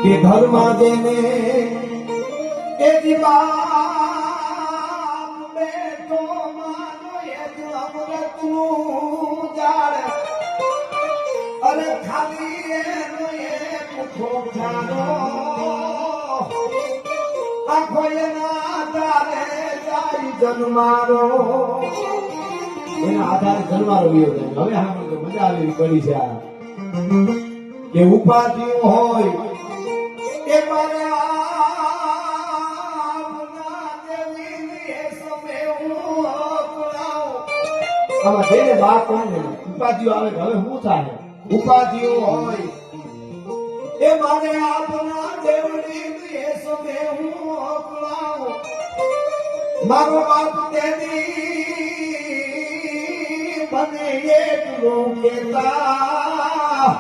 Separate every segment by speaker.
Speaker 1: કે ઘરમાં દેને એ બાપ બેઠો માનો એ જ અમૃતનું ઝાડ અરે ખાલી એનો એક ખોખાનો આખો એના આધારે જાય જન્મારો એના આધારે જન્મારો ગયો જાય. હવે હા મજા આવી પડી છે આ કે ઉપાધિ હોય એ મારે આમાં જેને વાત હોય ને ઉપાધિઓ આવે હવે શું થાય ઉપાધિઓ હોય એ મારે આપના દેવની એ સમય હું અકળાઉં મારો બાપ તેની બને એટલું કેતા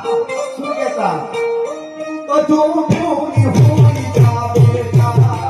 Speaker 1: શું કેતા બધું પૂરી હોઈ જા બેટા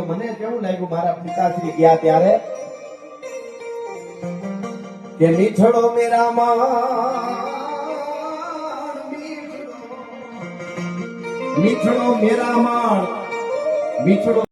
Speaker 1: મને કેવું લાગ્યું મારા પિતાશ્રી ગયા ત્યારે કે મીઠડો મેરા માં મીઠડો મેરા માં મીઠડો